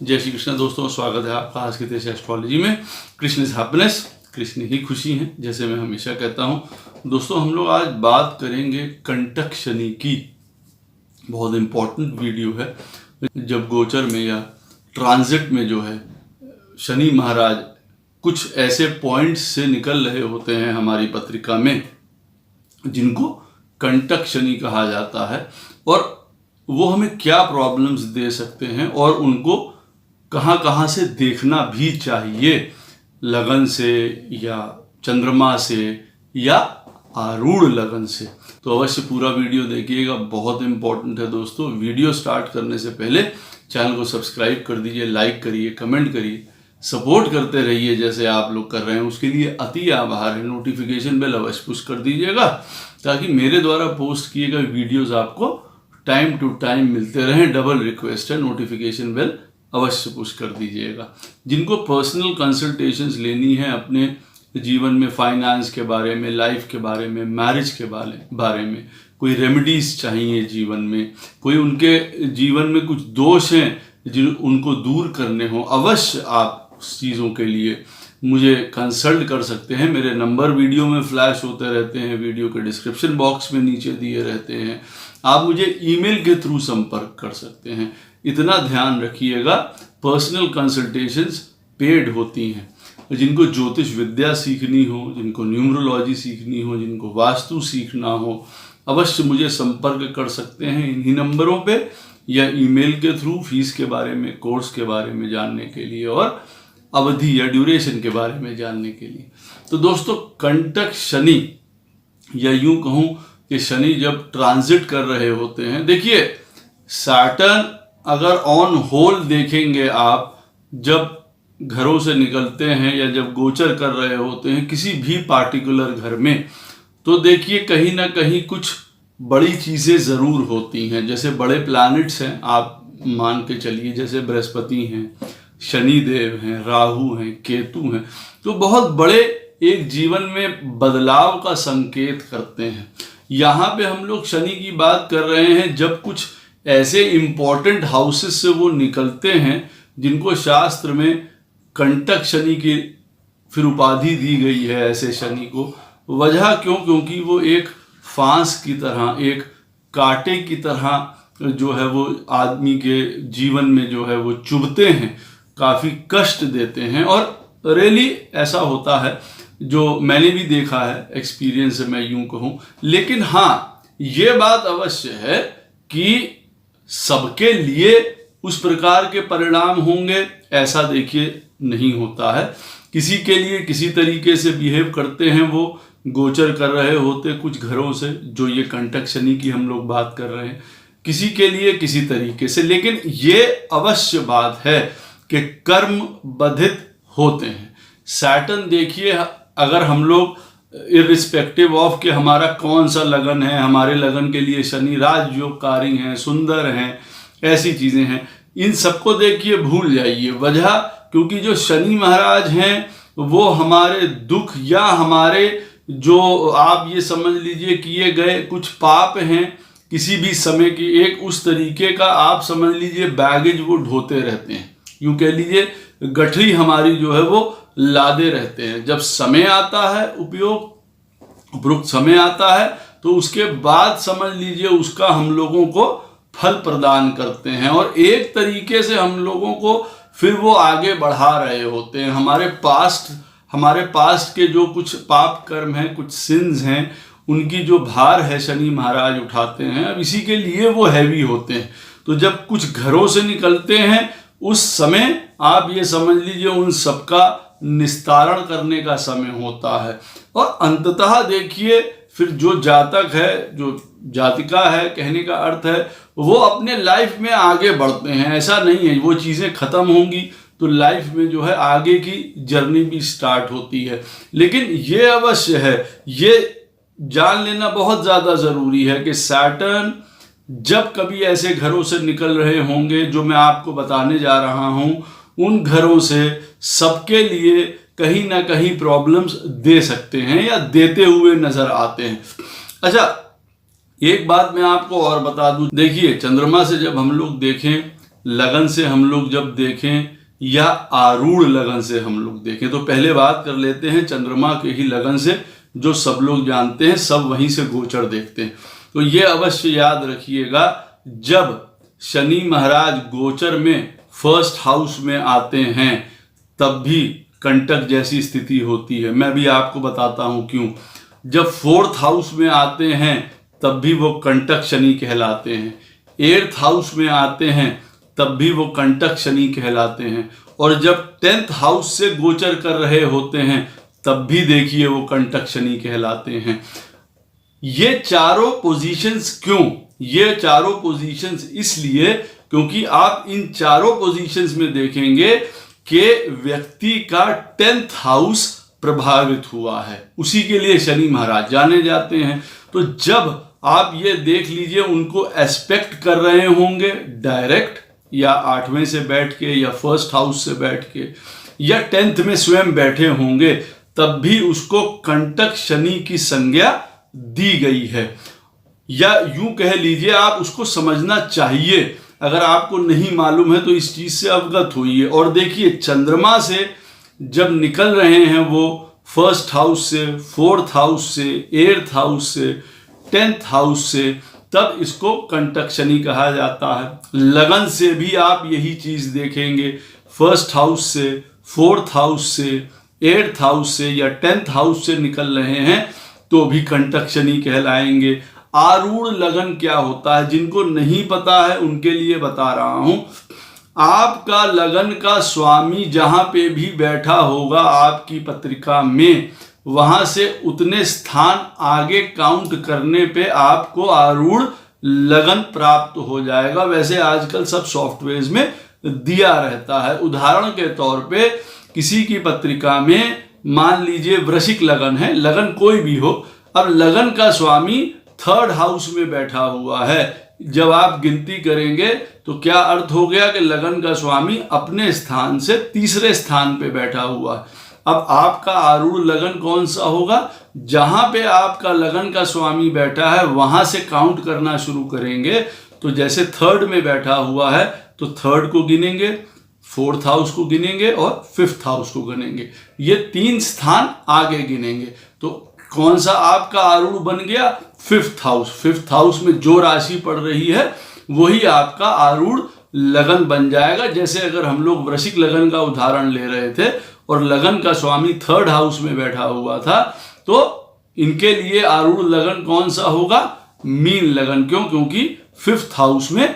जय श्री कृष्ण दोस्तों, स्वागत है आपका आज के देश एस्ट्रोलॉजी में। कृष्ण इज हैप्पीनेस, कृष्ण ही खुशी है, जैसे मैं हमेशा कहता हूँ। दोस्तों हम लोग आज बात करेंगे कंटक शनि की। बहुत इम्पोर्टेंट वीडियो है। जब गोचर में या ट्रांजिट में जो है शनि महाराज कुछ ऐसे पॉइंट्स से निकल रहे होते हैं हमारी पत्रिका में जिनको कंटक शनि कहा जाता है, और वो हमें क्या प्रॉब्लम्स दे सकते हैं और उनको कहाँ कहाँ से देखना भी चाहिए, लगन से या चंद्रमा से या आरूढ़ लगन से। तो अवश्य पूरा वीडियो देखिएगा, बहुत इंपॉर्टेंट है दोस्तों। वीडियो स्टार्ट करने से पहले चैनल को सब्सक्राइब कर दीजिए, लाइक करिए, कमेंट करिए, सपोर्ट करते रहिए जैसे आप लोग कर रहे हैं, उसके लिए अति आभार है। नोटिफिकेशन बेल अवश्य पुश कर दीजिएगा ताकि मेरे द्वारा पोस्ट किए गए वीडियोज़ आपको टाइम टू टाइम मिलते रहें। डबल रिक्वेस्ट है, नोटिफिकेशन बेल अवश्य पुश कर दीजिएगा। जिनको पर्सनल कंसल्टेशंस लेनी है अपने जीवन में, फाइनेंस के बारे में, लाइफ के बारे में, मैरिज के बारे में, कोई रेमेडीज चाहिए जीवन में, कोई उनके जीवन में कुछ दोष हैं जिन उनको दूर करने हो, अवश्य आप उस चीज़ों के लिए मुझे कंसल्ट कर सकते हैं। मेरे नंबर वीडियो में फ्लैश होते रहते हैं, वीडियो के डिस्क्रिप्शन बॉक्स में नीचे दिए रहते हैं। आप मुझे ईमेल के थ्रू संपर्क कर सकते हैं। इतना ध्यान रखिएगा, पर्सनल कंसल्टेशंस पेड होती हैं। जिनको ज्योतिष विद्या सीखनी हो, जिनको न्यूमरोलॉजी सीखनी हो, जिनको वास्तु सीखना हो, अवश्य मुझे संपर्क कर सकते हैं इन्हीं नंबरों पे या ईमेल के थ्रू, फीस के बारे में, कोर्स के बारे में जानने के लिए और अवधि या ड्यूरेशन के बारे में जानने के लिए। तो दोस्तों कंटक शनि, या यूं कहूं कि शनि जब ट्रांजिट कर रहे होते हैं, देखिए सैटर्न अगर ऑन होल देखेंगे आप, जब घरों से निकलते हैं या जब गोचर कर रहे होते हैं किसी भी पार्टिकुलर घर में, तो देखिए कहीं ना कहीं कुछ बड़ी चीज़ें ज़रूर होती हैं। जैसे बड़े प्लैनेट्स हैं, आप मान के चलिए, जैसे बृहस्पति हैं, शनिदेव हैं, राहु हैं, केतु हैं, तो बहुत बड़े एक जीवन में बदलाव का संकेत करते हैं। यहाँ पे हम लोग शनि की बात कर रहे हैं जब कुछ ऐसे इम्पॉर्टेंट हाउसेस से वो निकलते हैं जिनको शास्त्र में कंटक शनि की फिर उपाधि दी गई है। ऐसे शनि को वजह क्यों? क्योंकि वो एक फांस की तरह, एक कांटे की तरह जो है वो आदमी के जीवन में जो है वो चुभते हैं, काफ़ी कष्ट देते हैं। और रियली ऐसा होता है, जो मैंने भी देखा है, एक्सपीरियंस से मैं यूं कहूं। लेकिन हाँ, ये बात अवश्य है कि सबके लिए उस प्रकार के परिणाम होंगे ऐसा देखिए नहीं होता है। किसी के लिए किसी तरीके से बिहेव करते हैं, वो गोचर कर रहे होते कुछ घरों से, जो ये कंटक शनि की हम लोग बात कर रहे हैं, किसी के लिए किसी तरीके से। लेकिन ये अवश्य बात है कि कर्म बाधित होते हैं। सैटर्न देखिए, अगर हम लोग इर्रिस्पेक्टिव ऑफ कि हमारा कौन सा लगन है, हमारे लगन के लिए शनि राजयोगकारी हैं, सुंदर हैं, ऐसी चीज़ें हैं, इन सबको देखिए भूल जाइए। वजह क्योंकि जो शनि महाराज हैं वो हमारे दुख या हमारे जो आप ये समझ लीजिए किए गए कुछ पाप हैं किसी भी समय की, एक उस तरीके का आप समझ लीजिए बैगेज वो ढोते रहते हैं। यूँ कह लीजिए गठरी हमारी जो है वो लादे रहते हैं। जब समय आता है, उपयुक्त समय आता है, तो उसके बाद समझ लीजिए उसका हम लोगों को फल प्रदान करते हैं और एक तरीके से हम लोगों को फिर वो आगे बढ़ा रहे होते हैं। हमारे पास्ट के जो कुछ पाप कर्म हैं, कुछ सिंस हैं, उनकी जो भार है शनि महाराज उठाते हैं। अब इसी के लिए वो हैवी होते हैं। तो जब कुछ घरों से निकलते हैं उस समय आप ये समझ लीजिए उन सबका निस्तारण करने का समय होता है। और अंततः देखिए फिर जो जातक है, जो जातिका है, कहने का अर्थ है वो अपने लाइफ में आगे बढ़ते हैं। ऐसा नहीं है वो चीज़ें खत्म होंगी तो लाइफ में जो है आगे की जर्नी भी स्टार्ट होती है। लेकिन ये अवश्य है, ये जान लेना बहुत ज़्यादा ज़रूरी है कि सैटर्न जब कभी ऐसे घरों से निकल रहे होंगे जो मैं आपको बताने जा रहा हूँ, उन घरों से सबके लिए कहीं ना कहीं प्रॉब्लम्स दे सकते हैं या देते हुए नजर आते हैं। अच्छा, एक बात मैं आपको और बता दूं, देखिए चंद्रमा से जब हम लोग देखें लगन से हम लोग जब देखें या आरूढ़ लगन से हम लोग देखें, तो पहले बात कर लेते हैं चंद्रमा के ही लगन से, जो सब लोग जानते हैं, सब वहीं से गोचर देखते हैं। तो ये अवश्य याद रखिएगा, जब शनि महाराज गोचर में फर्स्ट हाउस में आते हैं तब भी कंटक जैसी स्थिति होती है। मैं भी आपको बताता हूं क्यों। जब फोर्थ हाउस में आते हैं तब भी वो कंटक शनि कहलाते हैं, एट्थ हाउस में आते हैं तब भी वो कंटक शनि कहलाते हैं, और जब 10th हाउस से गोचर कर रहे होते हैं तब भी देखिए वो कंटक शनि कहलाते हैं। ये चारों पोजीशंस क्यों? ये चारों पोजीशंस इसलिए क्योंकि आप इन चारों पोजीशंस में देखेंगे कि व्यक्ति का 10th हाउस प्रभावित हुआ है, उसी के लिए शनि महाराज जाने जाते हैं। तो जब आप ये देख लीजिए उनको एस्पेक्ट कर रहे होंगे डायरेक्ट, या 8वें से बैठ के, या फर्स्ट हाउस से बैठ के, या 10th में स्वयं बैठे होंगे, तब भी उसको कंटक शनि की संज्ञा दी गई है। या यूं कह लीजिए, आप उसको समझना चाहिए। अगर आपको नहीं मालूम है तो इस चीज से अवगत होइए। और देखिए चंद्रमा से जब निकल रहे हैं वो फर्स्ट हाउस से, फोर्थ हाउस से, एट्थ हाउस से, 10th हाउस से, तब इसको कंटक शनि कहा जाता है। लगन से भी आप यही चीज देखेंगे, फर्स्ट हाउस से, फोर्थ हाउस से, एट्थ हाउस से या 10th हाउस से निकल रहे हैं तो भी कंटक शनि कहलाएंगे। आरूढ़ लगन क्या होता है, जिनको नहीं पता है उनके लिए बता रहा हूं। आपका लगन का स्वामी जहां पे भी बैठा होगा आपकी पत्रिका में, वहां से उतने स्थान आगे काउंट करने पे आपको आरूढ़ लगन प्राप्त हो जाएगा। वैसे आजकल सब सॉफ्टवेयर में दिया रहता है। उदाहरण के तौर पे किसी की पत्रिका में मान लीजिए वृश्चिक लगन है, लगन कोई भी हो, अब लगन का स्वामी 3rd हाउस में बैठा हुआ है। जब आप गिनती करेंगे तो क्या अर्थ हो गया कि लगन का स्वामी अपने स्थान से 3रे स्थान पे बैठा हुआ है। अब आपका आरूढ़ लगन कौन सा होगा? जहां पे आपका लगन का स्वामी बैठा है वहां से काउंट करना शुरू करेंगे। तो जैसे 3rd में बैठा हुआ है तो 3rd को गिनेंगे, 4th हाउस को गिनेंगे और 5th हाउस को गिनेंगे। ये 3 स्थान आगे गिनेंगे। तो कौन सा आपका आरूढ़ बन गया? 5th house. 5th हाउस में जो राशि पड़ रही है वही आपका आरूढ़ लगन बन जाएगा। जैसे अगर हम लोग वृश्चिक लगन का उदाहरण ले रहे थे और लगन का स्वामी 3rd हाउस में बैठा हुआ था, तो इनके लिए आरूढ़ लगन कौन सा होगा? मीन लगन। क्यों? क्योंकि 5th हाउस में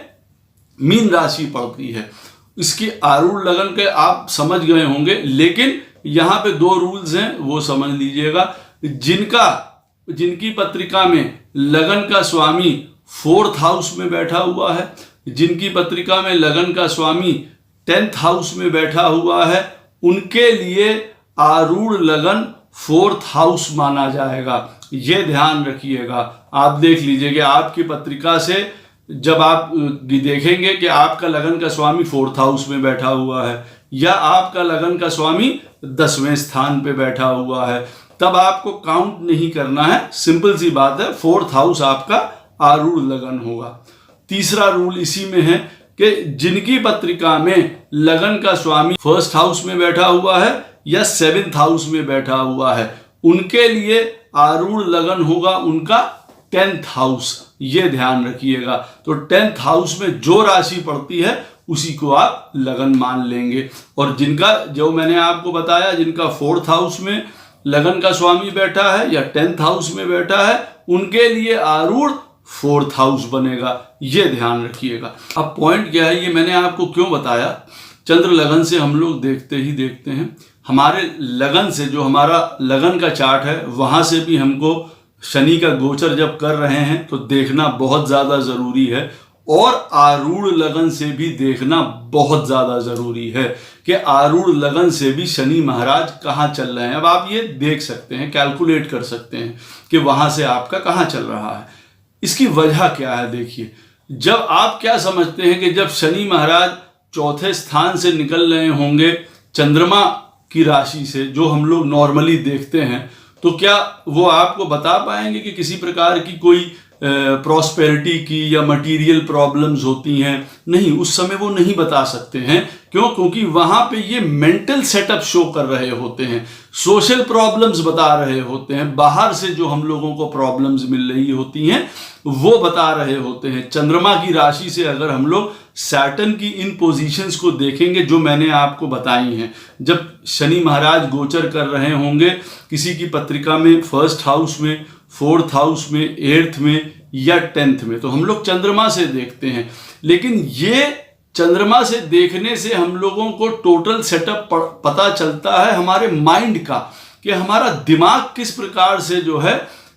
मीन राशि पड़ती है। इसकी आरूढ़ लगन के आप समझ गए होंगे, लेकिन यहां पे 2 रूल्स हैं, वो समझ लीजिएगा। जिनकी पत्रिका में लगन का स्वामी 4th हाउस में बैठा हुआ है, जिनकी पत्रिका में लगन का स्वामी 10th हाउस में बैठा हुआ है, उनके लिए आरूढ़ लगन 4th हाउस माना जाएगा। ये ध्यान रखिएगा। आप देख लीजिए कि आपकी पत्रिका से जब आप देखेंगे कि आपका लगन का स्वामी 4th हाउस में बैठा हुआ है या आपका लगन का स्वामी 10वें स्थान पे बैठा हुआ है, तब आपको काउंट नहीं करना है। सिंपल सी बात है, 4th हाउस आपका आरूढ़ लगन होगा। तीसरा रूल इसी में है कि जिनकी पत्रिका में लगन का स्वामी 1st हाउस में बैठा हुआ है या 7th हाउस में बैठा हुआ है, उनके लिए आरूढ़ लगन होगा उनका 10th हाउस। ये ध्यान रखिएगा। तो 10th हाउस में जो राशि पड़ती है उसी को आप लगन मान लेंगे। और जिनका, जो मैंने आपको बताया, जिनका 4th हाउस में लगन का स्वामी बैठा है या 10th हाउस में बैठा है, उनके लिए आरूढ़ 4th हाउस बनेगा। ये ध्यान रखिएगा। अब पॉइंट क्या है, ये मैंने आपको क्यों बताया? चंद्र लगन से हम लोग देखते ही देखते हैं, हमारे लगन से, जो हमारा लगन का चार्ट है, वहां से भी हमको शनि का गोचर जब कर रहे हैं तो देखना बहुत ज्यादा जरूरी है। और आरूढ़ लगन से भी देखना बहुत ज्यादा जरूरी है कि आरूढ़ लगन से भी शनि महाराज कहाँ चल रहे हैं। अब आप ये देख सकते हैं, कैलकुलेट कर सकते हैं कि वहां से आपका कहाँ चल रहा है। इसकी वजह क्या है? देखिए, जब आप क्या समझते हैं कि जब शनि महाराज 4थे स्थान से निकल रहे होंगे चंद्रमा की राशि से, जो हम लोग नॉर्मली देखते हैं, तो क्या वो आपको बता पाएंगे कि किसी प्रकार की कोई प्रॉस्पेरिटी की या मटेरियल प्रॉब्लम्स होती हैं, नहीं, उस समय वो नहीं बता सकते हैं। क्यों? क्योंकि वहां पे ये मेंटल सेटअप शो कर रहे होते हैं, सोशल प्रॉब्लम्स बता रहे होते हैं, बाहर से जो हम लोगों को प्रॉब्लम्स मिल रही होती हैं वो बता रहे होते हैं। चंद्रमा की राशि से अगर हम लोग सैटर्न की इन पोजीशंस को देखेंगे जो मैंने आपको बताई हैं, जब शनि महाराज गोचर कर रहे होंगे किसी की पत्रिका में 1st हाउस में, 4th हाउस में, 8th में या 10th में, तो हम लोग चंद्रमा से देखते हैं। लेकिन ये चंद्रमा से देखने से हम लोगों को टोटल सेटअप पता चलता है हमारे माइंड का, कि हमारा दिमाग किस प्रकार से जो है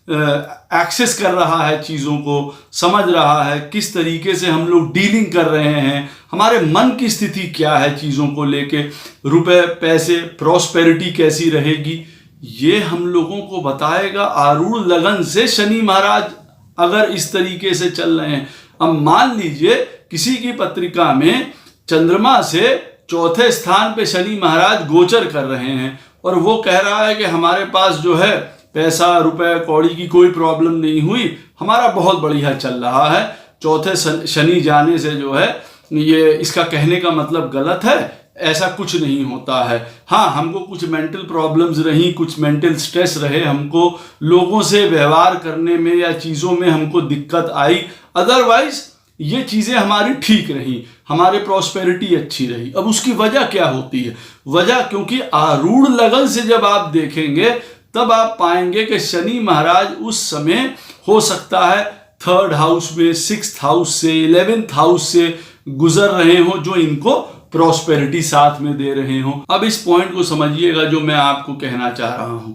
एक्सेस कर रहा है, चीज़ों को समझ रहा है, किस तरीके से हम लोग डीलिंग कर रहे हैं, हमारे मन की स्थिति क्या है चीज़ों को लेके, रुपए पैसे प्रॉस्पेरिटी कैसी रहेगी, ये हम लोगों को बताएगा आरूढ़ लगन से शनि महाराज अगर इस तरीके से चल रहे हैं। अब मान लीजिए किसी की पत्रिका में चंद्रमा से 4थे स्थान पे शनि महाराज गोचर कर रहे हैं और वो कह रहा है कि हमारे पास जो है पैसा रुपए कौड़ी की कोई प्रॉब्लम नहीं हुई, हमारा बहुत बढ़िया चल रहा है। 4थे शनि जाने से जो है ये इसका कहने का मतलब गलत है, ऐसा कुछ नहीं होता है। हाँ, हमको कुछ मेंटल प्रॉब्लम्स रही, कुछ मेंटल स्ट्रेस रहे, हमको लोगों से व्यवहार करने में या चीज़ों में हमको दिक्कत आई, अदरवाइज ये चीज़ें हमारी ठीक रही, हमारे प्रॉस्पेरिटी अच्छी रही। अब उसकी वजह क्या होती है? वजह क्योंकि आरूढ़ लगन से जब आप देखेंगे तब आप पाएंगे कि शनि महाराज उस समय हो सकता है 3rd हाउस में, 6th हाउस से, 11th हाउस से गुजर रहे हो, जो इनको प्रॉस्पेरिटी साथ में दे रहे हो। अब इस पॉइंट को समझिएगा जो मैं आपको कहना चाह रहा हूं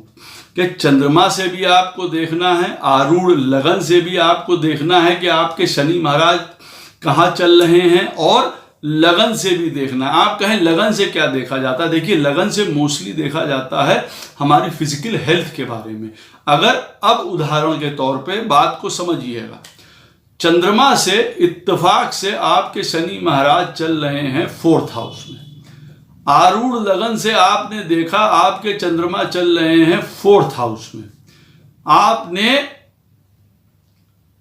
कि चंद्रमा से भी आपको देखना है, आरूढ़ लगन से भी आपको देखना है कि आपके शनि महाराज कहाँ चल रहे हैं, और लगन से भी देखना है। आप कहें लगन से क्या देखा जाता है? देखिए, लगन से मोस्टली देखा जाता है हमारी फिजिकल हेल्थ के बारे में। अगर अब उदाहरण के तौर पे बात को समझिएगा, चंद्रमा से इत्तेफाक से आपके शनि महाराज चल रहे हैं 4th हाउस में, आरूढ़ लगन से आपने देखा आपके चंद्रमा चल रहे हैं 4th हाउस में, आपने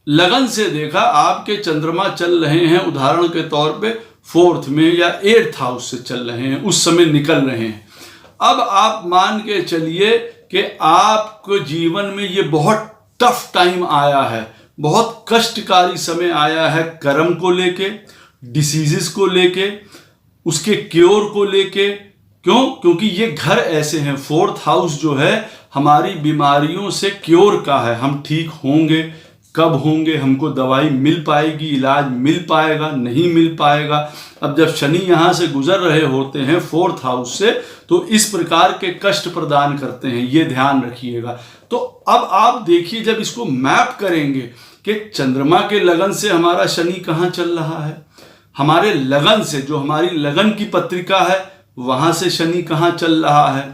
लगन से देखा आपके चंद्रमा चल रहे हैं उदाहरण के तौर पे 4th में या 8th हाउस से चल रहे हैं, उस समय निकल रहे हैं। अब आप मान के चलिए कि आपको जीवन में ये बहुत टफ टाइम आया है, बहुत कष्टकारी समय आया है, कर्म को लेके, डिसीजेस को लेके, उसके क्योर को लेके। क्यों? क्योंकि ये घर ऐसे हैं, 4th हाउस जो है हमारी बीमारियों से क्योर का है, हम ठीक होंगे, कब होंगे, हमको दवाई मिल पाएगी, इलाज मिल पाएगा, नहीं मिल पाएगा। अब जब शनि यहाँ से गुजर रहे होते हैं 4th हाउस से, तो इस प्रकार के कष्ट प्रदान करते हैं, ये ध्यान रखिएगा। तो अब आप देखिए, जब इसको मैप करेंगे कि चंद्रमा के लगन से हमारा शनि कहाँ चल रहा है, हमारे लगन से जो हमारी लगन की पत्रिका है वहां से शनि कहाँ चल रहा है,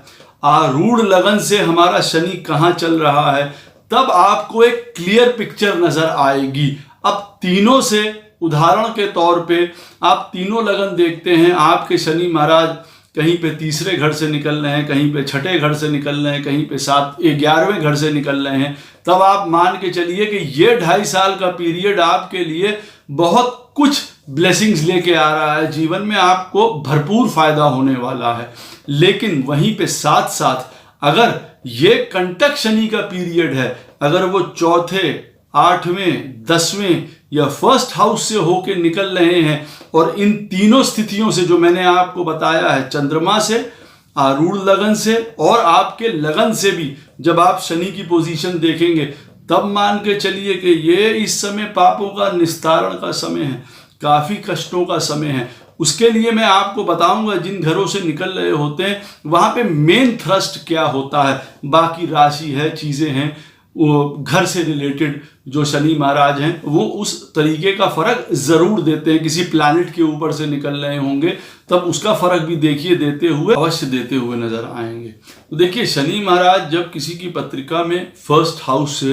आरूढ़ लगन से हमारा शनि कहाँ चल रहा है, तब आपको एक क्लियर पिक्चर नजर आएगी। अब तीनों से उदाहरण के तौर पे आप तीनों लगन देखते हैं, आपके शनि महाराज कहीं पे 3रे घर से निकल रहे हैं, कहीं पे 6ठे घर से निकल रहे हैं, कहीं पे 11वें घर से निकल रहे हैं, तब आप मान के चलिए कि ये 2.5 साल का पीरियड आपके लिए बहुत कुछ ब्लेसिंग्स लेके आ रहा है, जीवन में आपको भरपूर फायदा होने वाला है। लेकिन वहीं पे साथ साथ अगर ये कंटक शनि का पीरियड है, अगर वो 4थे, 8वें, 10वें या 1st हाउस से होके निकल रहे हैं, और इन तीनों स्थितियों से जो मैंने आपको बताया है, चंद्रमा से, आरूढ़ लगन से और आपके लगन से भी जब आप शनि की पोजीशन देखेंगे, तब मान के चलिए कि ये इस समय पापों का निस्तारण का समय है, काफी कष्टों का समय है। उसके लिए मैं आपको बताऊंगा जिन घरों से निकल रहे होते हैं वहां पे मेन थ्रस्ट क्या होता है, बाकी राशि है, चीजें हैं, वो घर से रिलेटेड जो शनि महाराज हैं वो उस तरीके का फर्क जरूर देते हैं। किसी प्लैनेट के ऊपर से निकल रहे होंगे तब उसका फर्क भी देखिए देते हुए, अवश्य देते हुए नजर आएंगे। तो देखिए, शनि महाराज जब किसी की पत्रिका में 1st हाउस से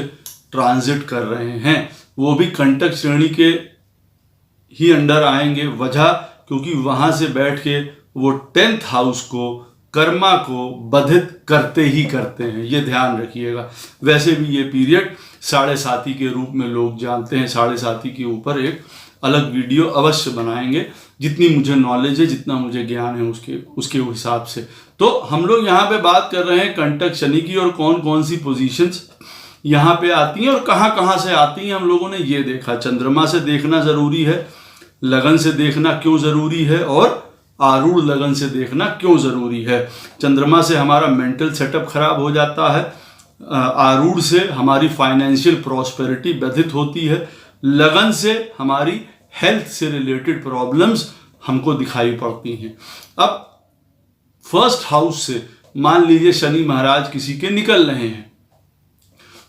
ट्रांजिट कर रहे हैं, वो भी कंटक श्रेणी के ही अंडर आएंगे। वजह क्योंकि वहां से बैठ के वो 10th हाउस को कर्मा को बाधित करते ही करते हैं, ये ध्यान रखिएगा। वैसे भी ये पीरियड साढ़े साती के रूप में लोग जानते हैं। साढ़े साती के ऊपर एक अलग वीडियो अवश्य बनाएंगे, जितनी मुझे नॉलेज है, जितना मुझे ज्ञान है उसके हिसाब से। तो हम लोग यहाँ पे बात कर रहे हैं कंटक शनि की, और कौन कौन सी पोजीशंस यहाँ पे आती हैं और कहाँ कहाँ से आती हैं हम लोगों ने ये देखा। चंद्रमा से देखना जरूरी है, लगन से देखना क्यों जरूरी है, और आरूढ़ लगन से देखना क्यों जरूरी है। चंद्रमा से हमारा मेंटल सेटअप खराब हो जाता है, आरूढ़ से हमारी फाइनेंशियल प्रॉस्पेरिटी बाधित होती है, लगन से हमारी हेल्थ से रिलेटेड प्रॉब्लम्स हमको दिखाई पड़ती हैं। अब फर्स्ट हाउस से मान लीजिए शनि महाराज किसी के निकल रहे हैं,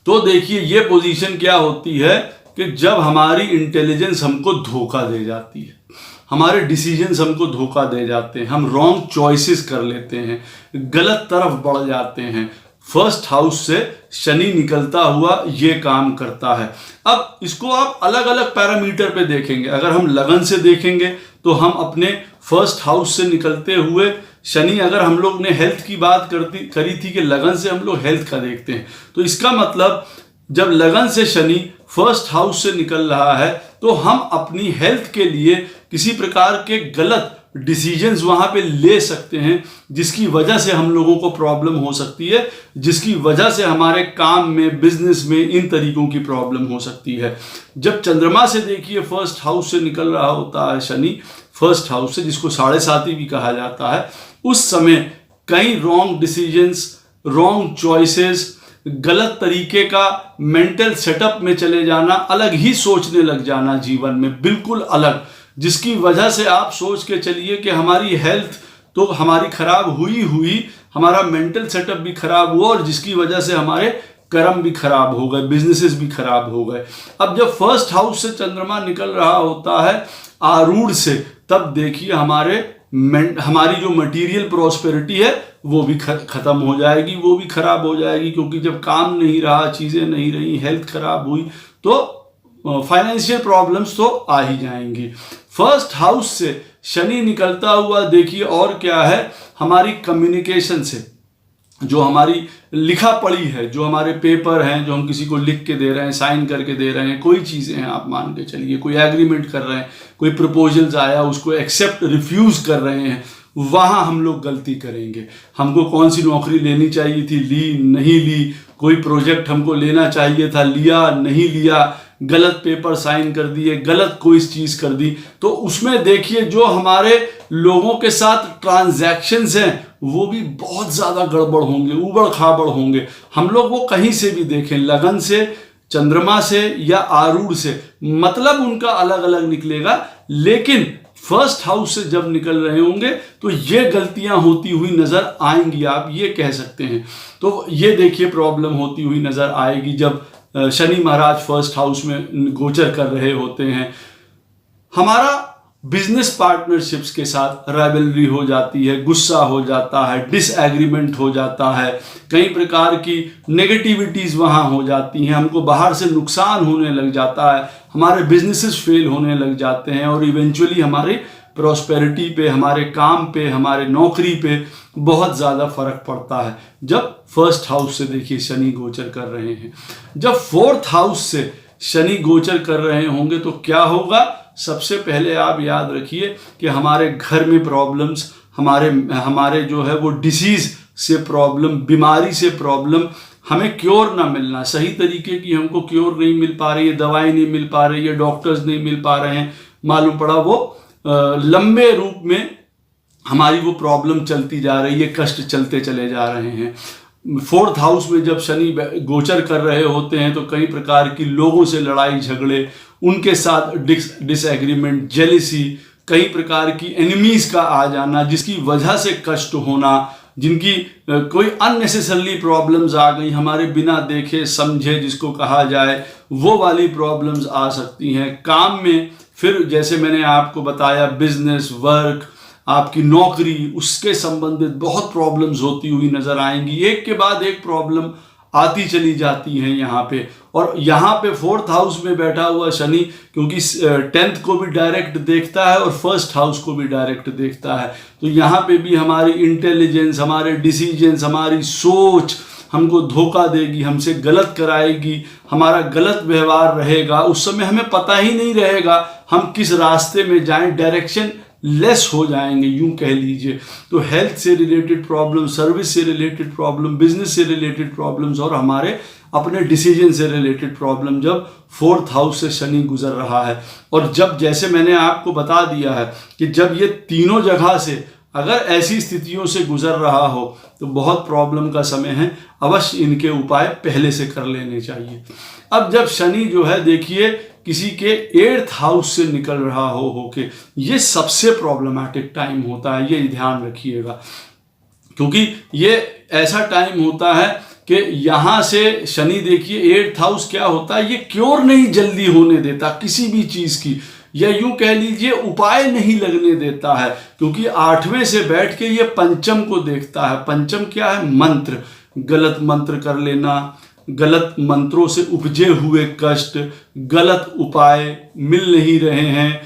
तो देखिए ये पोजीशन क्या होती है कि जब हमारी इंटेलिजेंस हमको धोखा दे जाती है, हमारे डिसीजंस हमको धोखा दे जाते हैं, हम रॉन्ग चॉइसेस कर लेते हैं, गलत तरफ बढ़ जाते हैं। फर्स्ट हाउस से शनि निकलता हुआ ये काम करता है। अब इसको आप अलग अलग पैरामीटर पे देखेंगे। अगर हम लगन से देखेंगे तो हम अपने फर्स्ट हाउस से निकलते हुए शनि, अगर हम लोग ने हेल्थ की बात करी थी कि लगन से हम लोग हेल्थ का देखते हैं, तो इसका मतलब जब लगन से शनि फर्स्ट हाउस से निकल रहा है तो हम अपनी हेल्थ के लिए किसी प्रकार के गलत डिसीजंस वहां पे ले सकते हैं, जिसकी वजह से हम लोगों को प्रॉब्लम हो सकती है, जिसकी वजह से हमारे काम में, बिजनेस में इन तरीकों की प्रॉब्लम हो सकती है। जब चंद्रमा से देखिए फर्स्ट हाउस से निकल रहा होता है शनि, फर्स्ट हाउस से, जिसको साढ़े साती भी कहा जाता है, उस समय कई रॉन्ग डिसीजंस, रॉन्ग चॉइसेस, गलत तरीके का मेंटल सेटअप में चले जाना, अलग ही सोचने लग जाना जीवन में, बिल्कुल अलग, जिसकी वजह से आप सोच के चलिए कि हमारी हेल्थ तो हमारी खराब हुई, हमारा मेंटल सेटअप भी खराब हुआ, और जिसकी वजह से हमारे कर्म भी खराब हो गए, बिजनेसेस भी खराब हो गए। अब जब फर्स्ट हाउस से चंद्रमा निकल रहा होता है आरूढ़ से, तब देखिए हमारी जो मटेरियल प्रॉस्पेरिटी है वो भी खत्म हो जाएगी, वो भी खराब हो जाएगी, क्योंकि जब काम नहीं रहा, चीजें नहीं रही, हेल्थ खराब हुई, तो फाइनेंशियल प्रॉब्लम्स तो आ ही जाएंगी। फर्स्ट हाउस से शनि निकलता हुआ देखिए और क्या है, हमारी कम्युनिकेशन से, जो हमारी लिखा पढ़ी है, जो हमारे पेपर हैं, जो हम किसी को लिख के दे रहे हैं, साइन करके दे रहे हैं, कोई चीज़ें हैं आप मान के चलिए, कोई एग्रीमेंट कर रहे हैं, कोई प्रपोजल्स आया उसको एक्सेप्ट रिफ्यूज कर रहे हैं, वहाँ हम लोग गलती करेंगे। हमको कौन सी नौकरी लेनी चाहिए थी, ली नहीं ली, कोई प्रोजेक्ट हमको लेना चाहिए था, लिया नहीं लिया, गलत पेपर साइन कर दिए, गलत कोई चीज़ कर दी, तो उसमें देखिए जो हमारे लोगों के साथ ट्रांजैक्शंस हैं वो भी बहुत ज़्यादा गड़बड़ होंगे, उबड़ खाबड़ होंगे। हम लोग वो कहीं से भी देखें, लगन से, चंद्रमा से या आरूढ़ से, मतलब उनका अलग अलग निकलेगा, लेकिन फर्स्ट हाउस से जब निकल रहे होंगे तो ये गलतियां होती हुई नजर आएंगी, आप ये कह सकते हैं। तो ये देखिए प्रॉब्लम होती हुई नजर आएगी जब शनि महाराज फर्स्ट हाउस में गोचर कर रहे होते हैं। हमारा बिजनेस पार्टनरशिप्स के साथ राइवलरी हो जाती है, गुस्सा हो जाता है, डिसएग्रीमेंट हो जाता है, कई प्रकार की नेगेटिविटीज वहाँ हो जाती हैं, हमको बाहर से नुकसान होने लग जाता है, हमारे बिजनेसेस फेल होने लग जाते हैं, और इवेंचुअली हमारी प्रॉस्पेरिटी पे, हमारे काम पे, हमारे नौकरी पे बहुत ज़्यादा फर्क पड़ता है जब फर्स्ट हाउस से देखिए शनि गोचर कर रहे हैं। जब फोर्थ हाउस से शनि गोचर कर रहे होंगे तो क्या होगा, सबसे पहले आप याद रखिए कि हमारे घर में प्रॉब्लम्स, हमारे जो है वो डिसीज से प्रॉब्लम, बीमारी से प्रॉब्लम, हमें क्योर ना मिलना, सही तरीके की हमको क्योर नहीं मिल पा रही है, दवाई नहीं मिल पा रही है, डॉक्टर्स नहीं मिल पा रहे हैं, मालूम पड़ा वो लंबे रूप में हमारी वो प्रॉब्लम चलती जा रही है, कष्ट चलते चले जा रहे हैं। फोर्थ हाउस में जब शनि गोचर कर रहे होते हैं तो कई प्रकार की लोगों से लड़ाई झगड़े, उनके साथ डिसएग्रीमेंट, जेलिसी, कई प्रकार की एनिमीज का आ जाना, जिसकी वजह से कष्ट होना, जिनकी कोई अननेसेसरली प्रॉब्लम्स आ गई, हमारे बिना देखे समझे जिसको कहा जाए, वो वाली प्रॉब्लम्स आ सकती हैं। काम में फिर जैसे मैंने आपको बताया, बिजनेस, वर्क, आपकी नौकरी, उसके संबंधित बहुत प्रॉब्लम्स होती हुई नजर आएंगी, एक के बाद एक प्रॉब्लम आती चली जाती हैं यहाँ पे। और यहाँ पे 4th हाउस में बैठा हुआ शनि, क्योंकि 10th को भी डायरेक्ट देखता है और 1st हाउस को भी डायरेक्ट देखता है, तो यहाँ पे भी हमारी इंटेलिजेंस, हमारे डिसीजंस, हमारी सोच हमको धोखा देगी, हमसे गलत कराएगी, हमारा गलत व्यवहार रहेगा। उस समय हमें पता ही नहीं रहेगा हम किस रास्ते में जाएं, डायरेक्शन लेस हो जाएंगे, यूं कह लीजिए। तो हेल्थ से रिलेटेड प्रॉब्लम, सर्विस से रिलेटेड प्रॉब्लम, बिजनेस से रिलेटेड प्रॉब्लम्स और हमारे अपने डिसीजन से रिलेटेड प्रॉब्लम जब 4th हाउस से शनि गुजर रहा है। और जब, जैसे मैंने आपको बता दिया है कि जब ये तीनों जगह से अगर ऐसी स्थितियों से गुजर रहा हो तो बहुत प्रॉब्लम का समय है, अवश्य इनके उपाय पहले से कर लेने चाहिए। अब जब शनि जो है देखिए किसी के 8th हाउस से निकल रहा होके, ये सबसे प्रॉब्लमैटिक टाइम होता है, ये ध्यान रखिएगा, क्योंकि ये ऐसा टाइम होता है कि यहाँ से शनि देखिए 8th हाउस क्या होता है, ये क्योर नहीं जल्दी होने देता किसी भी चीज़ की, या यूं कह लीजिए उपाय नहीं लगने देता है, क्योंकि 8वें से बैठ के ये पंचम को देखता है। पंचम क्या है? मंत्र, गलत मंत्र कर लेना, गलत मंत्रों से उपजे हुए कष्ट, गलत उपाय मिल नहीं रहे हैं,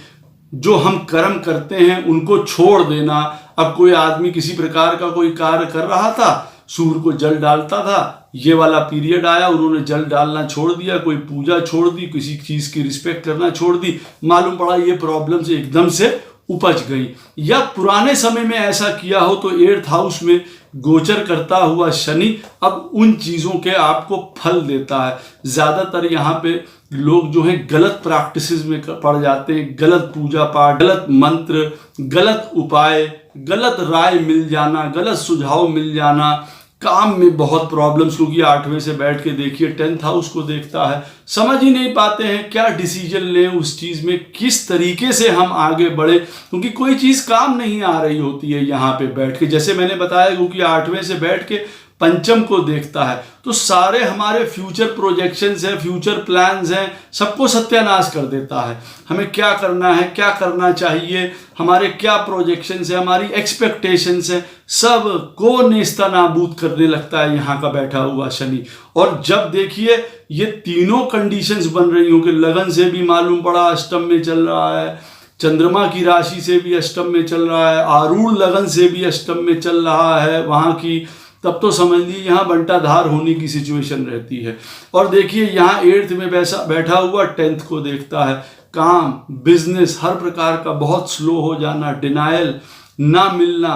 जो हम कर्म करते हैं उनको छोड़ देना। अब कोई आदमी किसी प्रकार का कोई कार्य कर रहा था, सूर्य को जल डालता था, ये वाला पीरियड आया, उन्होंने जल डालना छोड़ दिया, कोई पूजा छोड़ दी, किसी चीज की रिस्पेक्ट करना छोड़ दी, मालूम पड़ा ये प्रॉब्लम से एकदम से उपज गई। या पुराने समय में ऐसा किया हो तो 8th हाउस में गोचर करता हुआ शनि अब उन चीजों के आपको फल देता है। ज्यादातर यहाँ पे लोग जो है गलत प्रैक्टिसेस में पड़ जाते हैं, गलत पूजा पाठ, गलत मंत्र, गलत उपाय, गलत राय मिल जाना, गलत सुझाव मिल जाना, काम में बहुत प्रॉब्लम्स, क्योंकि 8वें से बैठ के देखिए 10th हाउस को देखता है, समझ ही नहीं पाते हैं क्या डिसीजन लें उस चीज़ में, किस तरीके से हम आगे बढ़े, क्योंकि कोई चीज़ काम नहीं आ रही होती है यहाँ पे बैठ के। जैसे मैंने बताया क्योंकि 8वें से बैठ के पंचम को देखता है, तो सारे हमारे फ्यूचर प्रोजेक्शंस हैं, फ्यूचर प्लान्स हैं, सबको सत्यानाश कर देता है। हमें क्या करना है, क्या करना चाहिए, हमारे क्या प्रोजेक्शंस हैं, हमारी एक्सपेक्टेशंस हैं, सब को नेस्ता नाबूद करने लगता है यहाँ का बैठा हुआ शनि। और जब देखिए ये तीनों कंडीशंस बन रही हो कि लगन से भी मालूम पड़ा अष्टम में चल रहा है, चंद्रमा की राशि से भी अष्टम में चल रहा है, आरूढ़ लगन से भी अष्टम में चल रहा है वहाँ की, तब तो समझ लीजिए यहाँ बंटाधार होने की सिचुएशन रहती है। और देखिए यहाँ 8th में बैठा हुआ 10th को देखता है, काम, बिजनेस, हर प्रकार का बहुत स्लो हो जाना, डिनायल ना मिलना,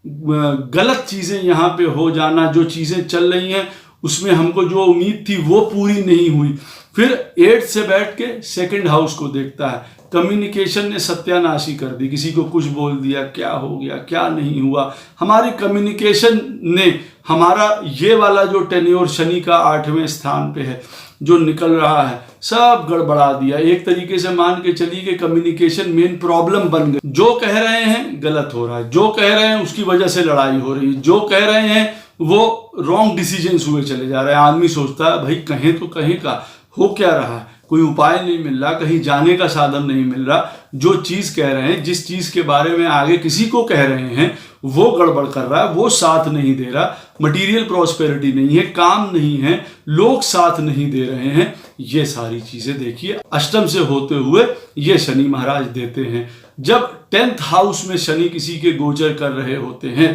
गलत चीज़ें यहाँ पे हो जाना, जो चीज़ें चल रही हैं उसमें हमको जो उम्मीद थी वो पूरी नहीं हुई। फिर 8th से बैठ के 2nd हाउस को देखता है, कम्युनिकेशन ने सत्यानाशी कर दी, किसी को कुछ बोल दिया, क्या हो गया, क्या नहीं हुआ, हमारी कम्युनिकेशन ने हमारा ये वाला जो टेन्योर शनि का 8वें स्थान पे है जो निकल रहा है, सब गड़बड़ा दिया। एक तरीके से मान के चलिए कि कम्युनिकेशन मेन प्रॉब्लम बन गई। जो कह रहे हैं गलत हो रहा है, जो कह रहे हैं उसकी वजह से लड़ाई हो रही है, जो कह रहे हैं वो रॉन्ग डिसीजंस हुए चले जा रहे हैं। आदमी सोचता है भाई कहें तो कहें का, हो क्या रहा है, कोई उपाय नहीं मिल रहा, कहीं जाने का साधन नहीं मिल रहा, जो चीज़ कह रहे हैं, जिस चीज़ के बारे में आगे किसी को कह रहे हैं वो गड़बड़ कर रहा है, वो साथ नहीं दे रहा, मटेरियल प्रॉस्पेरिटी नहीं है, काम नहीं है, लोग साथ नहीं दे रहे हैं। ये सारी चीज़ें देखिए अष्टम से होते हुए ये शनि महाराज देते हैं जब 10th हाउस में शनि किसी के गोचर कर रहे होते हैं।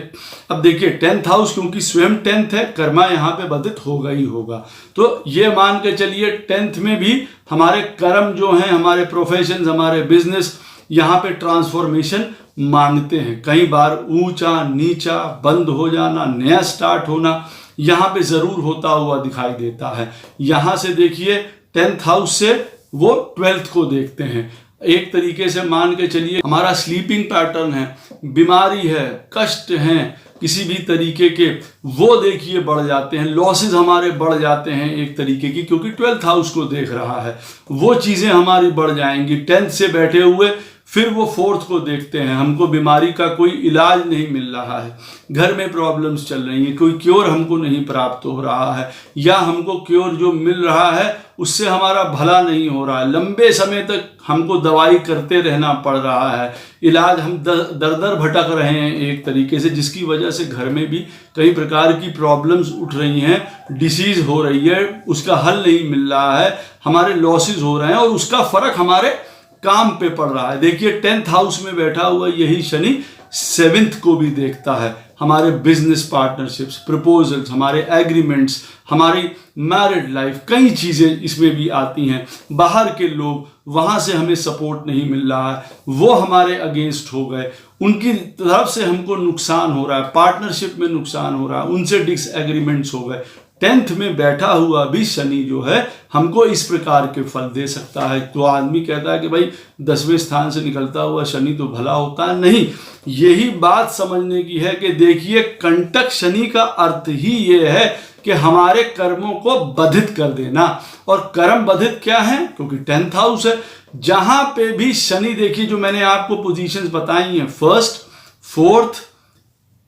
अब देखिए 10th हाउस क्योंकि स्वयं 10th है, कर्मा यहाँ पे बाधित होगा ही होगा, तो ये मान के चलिए 10th में भी हमारे कर्म जो हैं, हमारे प्रोफेशन, हमारे बिजनेस यहाँ पे ट्रांसफॉर्मेशन मांगते हैं। कई बार ऊंचा नीचा, बंद हो जाना, नया स्टार्ट होना यहाँ पे जरूर होता हुआ दिखाई देता है। यहाँ से देखिए 10th हाउस से वो 12th को देखते हैं। एक तरीके से मान के चलिए हमारा स्लीपिंग पैटर्न है, बीमारी है, कष्ट हैं किसी भी तरीके के, वो देखिए बढ़ जाते हैं, लॉसेस हमारे बढ़ जाते हैं एक तरीके की, क्योंकि 12th हाउस को देख रहा है, वो चीज़ें हमारी बढ़ जाएंगी। 10th से बैठे हुए फिर वो फोर्थ को देखते हैं, हमको बीमारी का कोई इलाज नहीं मिल रहा है, घर में प्रॉब्लम्स चल रही हैं, कोई क्योर हमको नहीं प्राप्त हो रहा है, या हमको क्योर जो मिल रहा है उससे हमारा भला नहीं हो रहा है, लंबे समय तक हमको दवाई करते रहना पड़ रहा है, इलाज हम दर दर भटक रहे हैं एक तरीके से, जिसकी वजह से घर में भी कई प्रकार की प्रॉब्लम्स उठ रही हैं, डिसीज हो रही है, उसका हल नहीं मिल रहा है, हमारे लॉसेस हो रहे हैं और उसका फर्क हमारे काम पे पड़ रहा है। देखिए 10th हाउस में बैठा हुआ यही शनि 7th को भी देखता है, हमारे बिजनेस पार्टनरशिप्स, प्रपोजल्स, हमारे एग्रीमेंट्स, हमारी मैरिड लाइफ, कई चीज़ें इसमें भी आती हैं। बाहर के लोग, वहाँ से हमें सपोर्ट नहीं मिल रहा है, वो हमारे अगेंस्ट हो गए, उनकी तरफ से हमको नुकसान हो रहा है, पार्टनरशिप में नुकसान हो रहा है, उनसे डिसएग्रीमेंट्स हो गए। 10th में बैठा हुआ भी शनि जो है हमको इस प्रकार के फल दे सकता है। तो आदमी कहता है कि भाई 10वें स्थान से निकलता हुआ शनि तो भला होता है, नहीं, यही बात समझने की है कि देखिए कंटक शनि का अर्थ ही ये है कि हमारे कर्मों को बाधित कर देना। और कर्म बाधित क्या है? क्योंकि 10th हाउस है, जहां पे भी शनि, देखिए जो मैंने आपको पोजीशंस बताई हैं, 1st, 4th,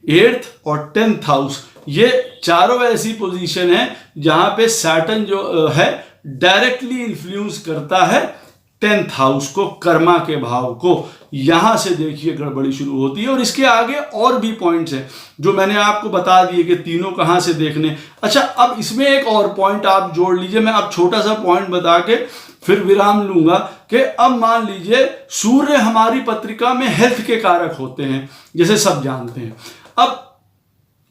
8th और 10th हाउस, ये चारों ऐसी पोजीशन है जहां पे सैटर्न जो है डायरेक्टली इन्फ्लुएंस करता है 10th हाउस को, कर्मा के भाव को। यहां से देखिए गड़बड़ी शुरू होती है। और इसके आगे और भी पॉइंट्स हैं जो मैंने आपको बता दिए कि तीनों कहां से देखने। अच्छा, अब इसमें एक और पॉइंट आप जोड़ लीजिए, मैं अब छोटा सा पॉइंट बता के फिर विराम लूंगा कि अब मान लीजिए सूर्य हमारी पत्रिका में हेल्थ के कारक होते हैं, जैसे सब जानते हैं। अब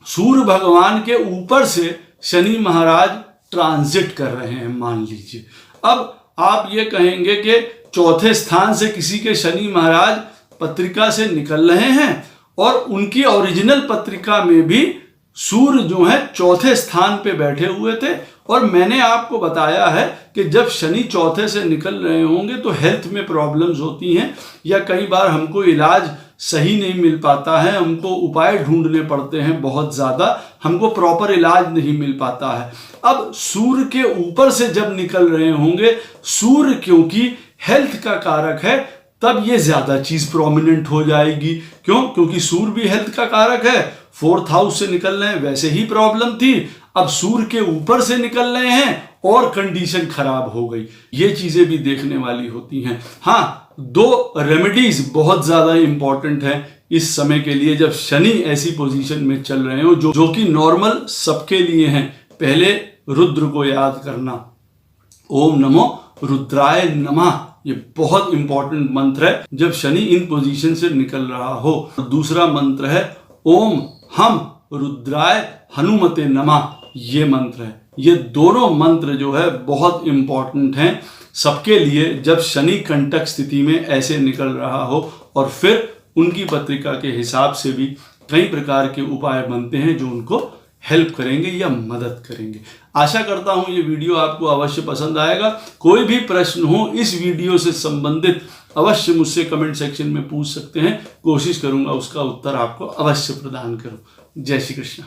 सूर्य भगवान के ऊपर से शनि महाराज ट्रांजिट कर रहे हैं, मान लीजिए। अब आप ये कहेंगे कि चौथे स्थान से किसी के शनि महाराज पत्रिका से निकल रहे हैं और उनकी ओरिजिनल पत्रिका में भी सूर्य जो है चौथे स्थान पे बैठे हुए थे। और मैंने आपको बताया है कि जब शनि चौथे से निकल रहे होंगे तो हेल्थ में प्रॉब्लम्स होती हैं, या कई बार हमको इलाज सही नहीं मिल पाता है, हमको उपाय ढूंढने पड़ते हैं बहुत ज़्यादा, हमको प्रॉपर इलाज नहीं मिल पाता है। अब सूर्य के ऊपर से जब निकल रहे होंगे, सूर्य क्योंकि हेल्थ का कारक है, तब ये ज़्यादा चीज़ प्रोमिनेंट हो जाएगी। क्यों? क्योंकि सूर्य भी हेल्थ का कारक है, 4th हाउस से निकल रहे हैं, वैसे ही प्रॉब्लम थी, अब सूर्य के ऊपर से निकल रहे हैं और कंडीशन खराब हो गई। ये चीज़ें भी देखने वाली होती हैं। हाँ, 2 रेमेडीज बहुत ज़्यादा इंपॉर्टेंट है इस समय के लिए जब शनि ऐसी पोजीशन में चल रहे हो, जो कि नॉर्मल सबके लिए हैं। पहले रुद्र को याद करना, ओम नमो रुद्राय नमः, ये बहुत इंपॉर्टेंट मंत्र है जब शनि इन पोजीशन से निकल रहा हो। दूसरा मंत्र है ओम हम रुद्राय हनुमते नमः, ये मंत्र है। ये दोनों मंत्र जो है बहुत इंपॉर्टेंट हैं सबके लिए जब शनि कंटक स्थिति में ऐसे निकल रहा हो। और फिर उनकी पत्रिका के हिसाब से भी कई प्रकार के उपाय बनते हैं जो उनको हेल्प करेंगे या मदद करेंगे। आशा करता हूं ये वीडियो आपको अवश्य पसंद आएगा। कोई भी प्रश्न हो इस वीडियो से संबंधित अवश्य मुझसे कमेंट सेक्शन में पूछ सकते हैं, कोशिश करूंगा उसका उत्तर आपको अवश्य प्रदान करूं। जय श्री कृष्ण।